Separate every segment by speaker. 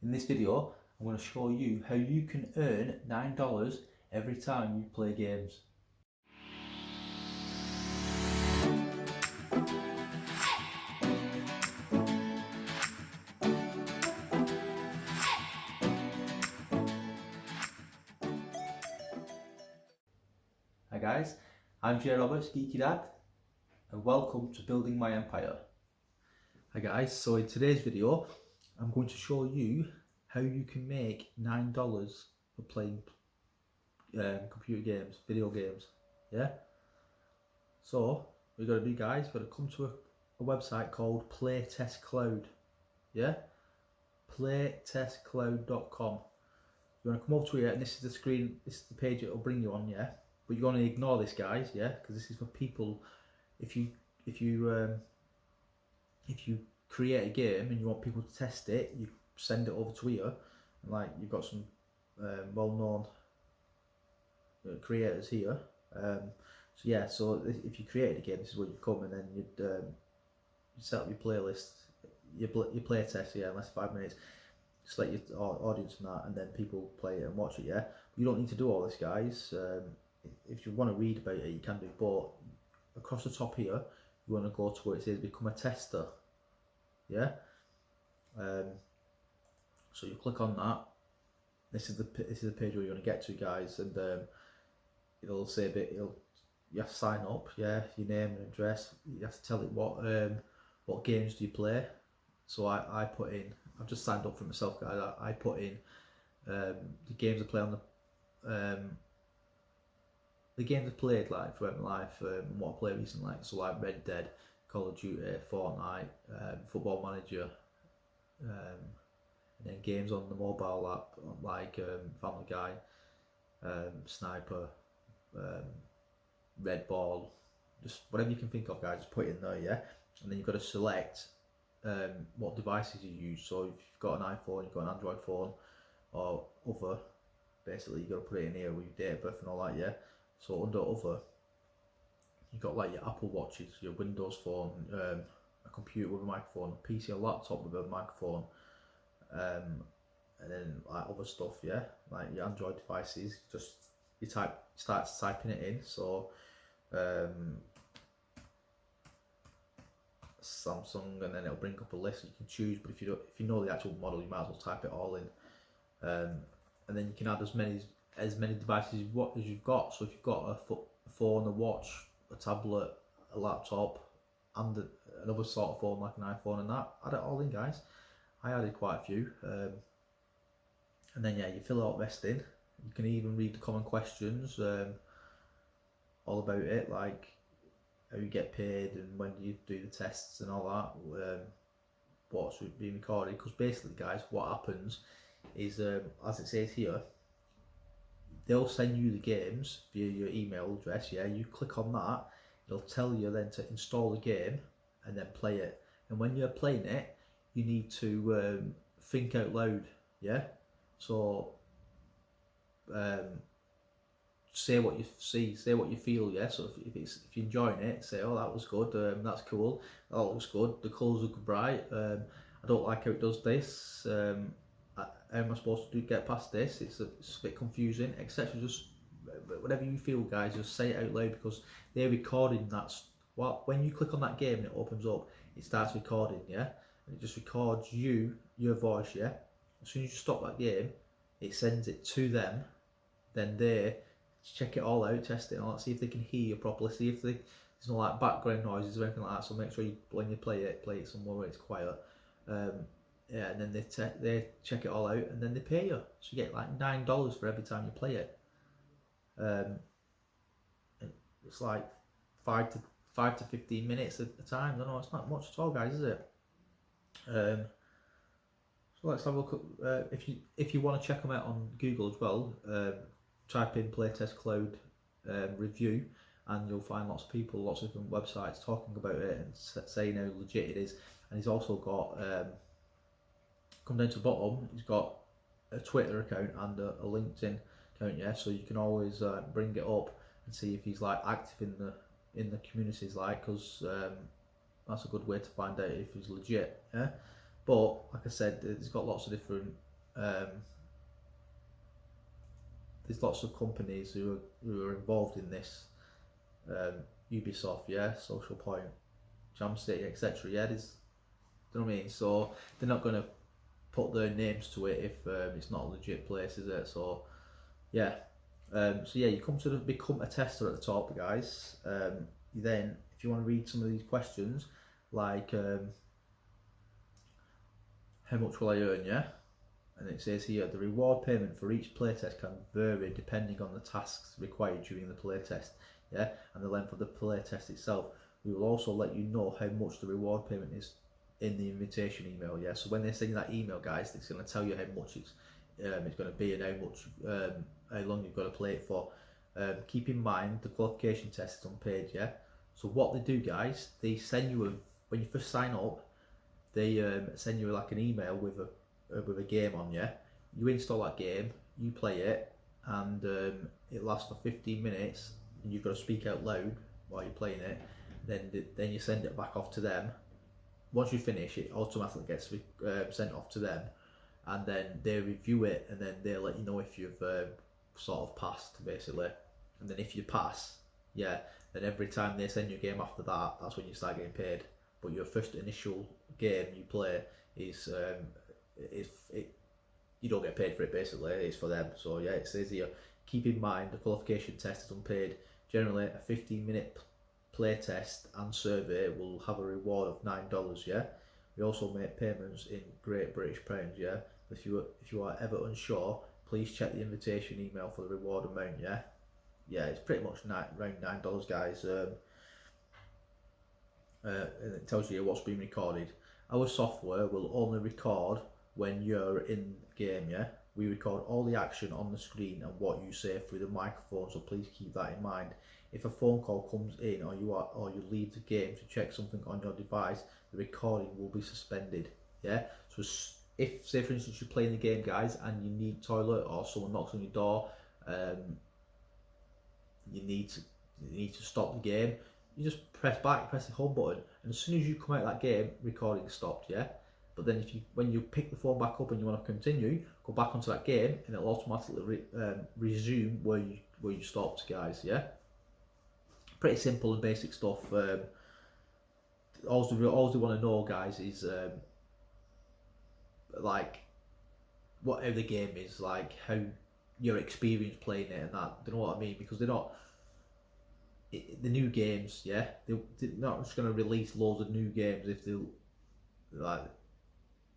Speaker 1: In this video, I'm going to show you how you can earn $9 every time you play games. Hi guys, I'm Jay Roberts, Geeky Dad, and welcome to Building My Empire. Hi guys, so in today's video, I'm going to show you how you can make $9 for playing computer games, video games. Yeah. So what you got to do, guys, you've got to come to a website called Playtest Cloud. Yeah. Playtestcloud.com. You want to come over to it, and this is the screen. This is the page it will bring you on. Yeah. But you're going to ignore this, guys. Yeah, because this is for people. If you create a game and you want people to test it, you send it over to here. And like you've got some well-known creators here. So yeah, so if you created a game, this is where you come, and then you'd set up your playlist, your play test, yeah, in less than 5 minutes. Select your audience and that, and then people play it and watch it. Yeah, you don't need to do all this, guys. If you want to read about it, you can do. But across the top here, you want to go to where it says become a tester. Yeah. So you click on that. This is the page where you want to get to, guys, and it'll say a bit. You have to sign up. Yeah, your name and address. You have to tell it what games do you play. So I put in. I've just signed up for myself, guys. I put in the games I play on the games I've played like throughout my life and what I play recently, like so like Red Dead, Call of Duty, Fortnite, Football Manager, and then games on the mobile app like Family Guy, Sniper, Red Ball, just whatever you can think of, guys. Just put it in there, yeah. And then you've got to select what devices you use. So if you've got an iPhone, you've got an Android phone, or other, basically you've got to put it in here with your date of birth and all that, yeah. So under other, you've got like your Apple Watches, your Windows phone, a computer with a microphone, a PC, a laptop with a microphone, and then like other stuff, yeah, like your Android devices. Just start typing it in. So Samsung, and then it'll bring up a list you can choose. But if you know the actual model, you might as well type it all in. And then you can add as many devices as you've got. So if you've got a phone, a watch, a tablet, a laptop, and another sort of phone like an iPhone, and that, add it all in, guys. I added quite a few. And then yeah, you fill out rest in. You can even read the common questions all about it, like how you get paid and when you do the tests and all that, what's being recorded. Because basically, guys, what happens is, as it says here, they'll send you the games via your email address. Yeah, you click on that, it'll tell you then to install the game and then play it. And when you're playing it, you need to think out loud. Yeah, so say what you see, say what you feel. Yeah, so if you're enjoying it, say, oh, that was good, that's cool, that looks good, the colours look bright, I don't like how it does this, how am I supposed to get past this, it's a bit confusing, etc. Just whatever you feel, guys, just say it out loud, because they're recording that. When you click on that game and it opens up, it starts recording, yeah, and it just records your voice, yeah. As soon as you stop that game, it sends it to them, then they check it all out, test it and see if they can hear you properly, see if there's no like background noises or anything like that. So make sure when you play it somewhere where it's quiet. Yeah, and then they check it all out and then they pay you. So you get like $9 for every time you play it. It's like 5 to 15 minutes at a time. No, it's not much at all, guys, is it? So let's have a look at, if you want to check them out on Google as well, type in Playtest Cloud review, and you'll find lots of people, lots of different websites talking about it and saying how legit it is. And he's also got, come down to the bottom, he's got a Twitter account and a LinkedIn account, yeah, so you can always bring it up and see if he's like active in the communities, like, because that's a good way to find out if he's legit, yeah. But like I said, it's got lots of different there's lots of companies who are involved in this. Ubisoft, yeah, Social Point, Jam City, etc. Yeah, there's, you know what I mean? So they're not going to put their names to it if it's not a legit place, is it? So yeah. So yeah, you come to become a tester at the top, guys. Then, if you want to read some of these questions, like how much will I earn, yeah? And it says here, the reward payment for each playtest can vary depending on the tasks required during the playtest, yeah, and the length of the playtest itself. We will also let you know how much the reward payment is in the invitation email, yeah. So when they send you that email, guys, it's going to tell you how much it's going to be and how much how long you've got to play it for. Keep in mind the qualification test is unpaid, yeah. So what they do, guys, they send you when you first sign up, they send you like an email with a game on, yeah. You install that game, you play it, and it lasts for 15 minutes, and you've got to speak out loud while you're playing it. Then you send it back off to them. Once you finish, it automatically gets sent off to them, and then they review it, and then they'll let you know if you've sort of passed, basically. And then if you pass, yeah, then every time they send you a game after that, that's when you start getting paid. But your first initial game you play is you don't get paid for it, basically. It's for them. So yeah, it says here, keep in mind the qualification test is unpaid. Generally, a 15-minute play test and survey will have a reward of $9, yeah. We also make payments in Great British Pounds, yeah. If you are ever unsure, please check the invitation email for the reward amount, yeah. Yeah, it's pretty much around $9, guys. And it tells you what's being recorded. Our software will only record when you're in the game, yeah. We record all the action on the screen and what you say through the microphone, so please keep that in mind. If a phone call comes in or you leave the game to check something on your device, the recording will be suspended, yeah. So if, say for instance, you're playing the game, guys, and you need toilet or someone knocks on your door, you need to stop the game. You just press the home button, and as soon as you come out of that game, recording stopped, yeah. But then when you pick the phone back up and you want to continue, go back onto that game, and it'll automatically resume where you stopped, guys, yeah. Pretty simple and basic stuff. All they want to know, guys, is like whatever the game is, like how your experience playing it and that. Do you know what I mean? Because they're not the new games, yeah. They're not just going to release loads of new games if they like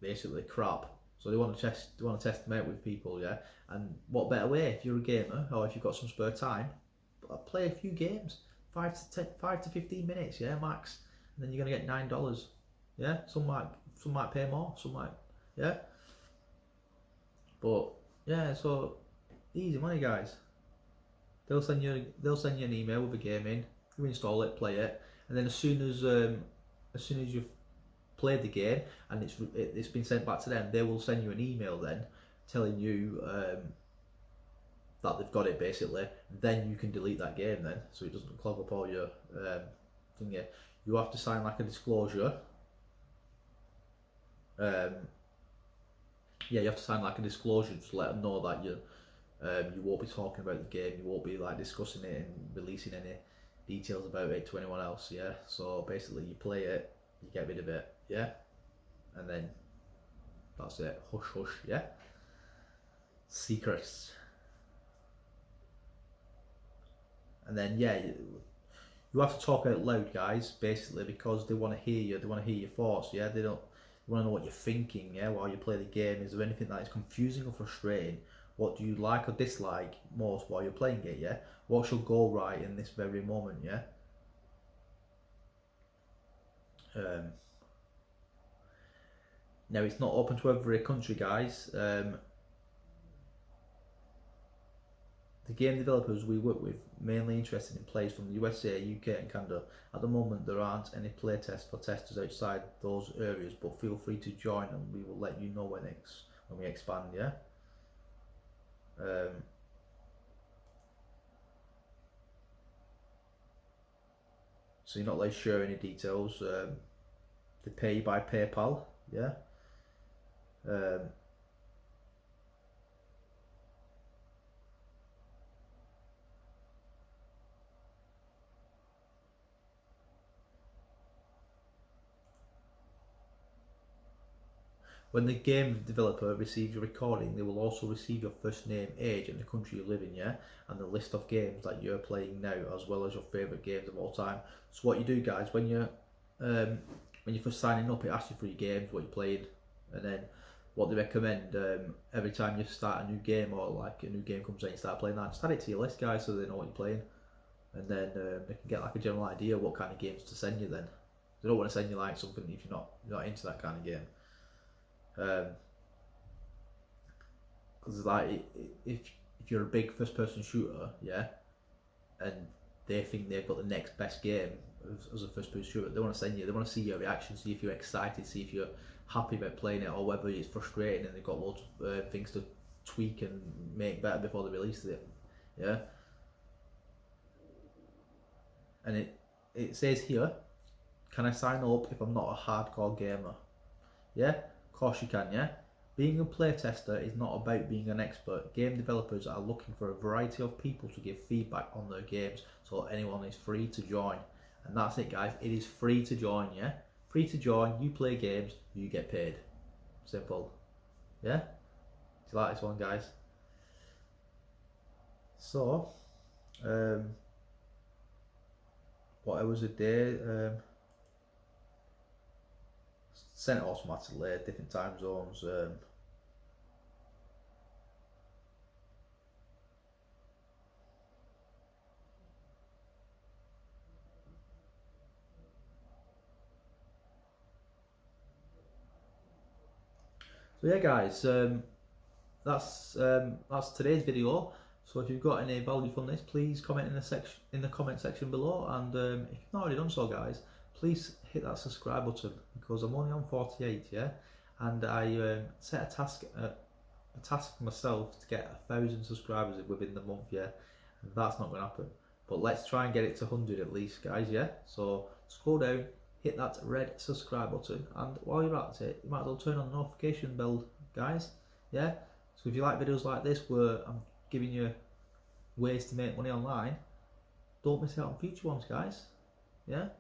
Speaker 1: basically crap. So they want to test them out with people, yeah. And what better way if you're a gamer or if you've got some spare time, play a few games, 5 to 15 minutes, yeah, max, and then you're gonna get $9, yeah. Some might pay more, some might, yeah. But yeah, so easy money, guys. They'll send you an email with a game in. You install it, play it, and then as soon as you've played the game and it's been sent back to them, they will send you an email then telling you that they've got it, basically. Then you can delete that game then, so it doesn't clog up all your thing. You have to sign like a disclosure. You have to sign like a disclosure to let them know that you won't be talking about the game, you won't be like discussing it and releasing any details about it to anyone else, yeah. So basically you play it, you get rid of it, yeah, and then that's it. Hush hush, yeah. Secrets. And then yeah, you have to talk out loud, guys, basically, because they want to hear you. They want to hear your thoughts, yeah. They want to know what you're thinking, yeah, while you play the game. Is there anything that is confusing or frustrating? What do you like or dislike most while you're playing it, yeah? What should go right in this very moment, yeah? Now, it's not open to every country, guys. The game developers we work with mainly interested in players from the USA, UK and Canada. At the moment there aren't any playtests for testers outside those areas, but feel free to join and we will let you know when we expand, yeah? So you're not allowed to share any details. They pay by PayPal, yeah? When the game developer receives your recording, they will also receive your first name, age, and the country you live in, yeah, and the list of games that you're playing now, as well as your favourite games of all time. So what you do, guys, when you're first signing up, it asks you for your games, what you're playing, and then what they recommend every time you start a new game, or like a new game comes in, you start playing that. Just add it to your list, guys, so they know what you're playing, and then they can get like a general idea what kind of games to send you. Then they don't want to send you like something if you're not into that kind of game. Because like if you're a big first person shooter, yeah, and they think they've got the next best game as a first person shooter, they want to send you, they want to see your reaction, see if you're excited, see if you're happy about playing it, or whether it's frustrating and they've got loads of things to tweak and make better before they release it, yeah. And it says here, can I sign up if I'm not a hardcore gamer? Yeah, of course you can, yeah. Being a playtester is not about being an expert. Game developers are looking for a variety of people to give feedback on their games, so anyone is free to join. And that's it, guys. It is free to join, yeah? Free to join, you play games, you get paid. Simple. Yeah? Do you like this one, guys? So, what hours a day? Sent it automatically, different time zones. So yeah, guys, that's today's video. So if you've got any value from this, please comment in the comment section below. And if you've not already done so, guys, please hit that subscribe button, because I'm only on 48, yeah, and I set a task myself to get 1,000 subscribers within the month, yeah, and that's not going to happen. But let's try and get it to 100 at least, guys, yeah. So scroll down, hit that red subscribe button, and while you're at it, you might as well turn on the notification bell, guys, yeah. So if you like videos like this where I'm giving you ways to make money online, don't miss out on future ones, guys, yeah.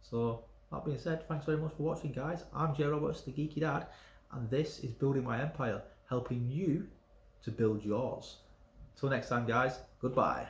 Speaker 1: So that being said, thanks very much for watching, guys. I'm Jay Roberts, the Geeky Dad, and this is Building My Empire, helping you to build yours. Till next time, guys, goodbye.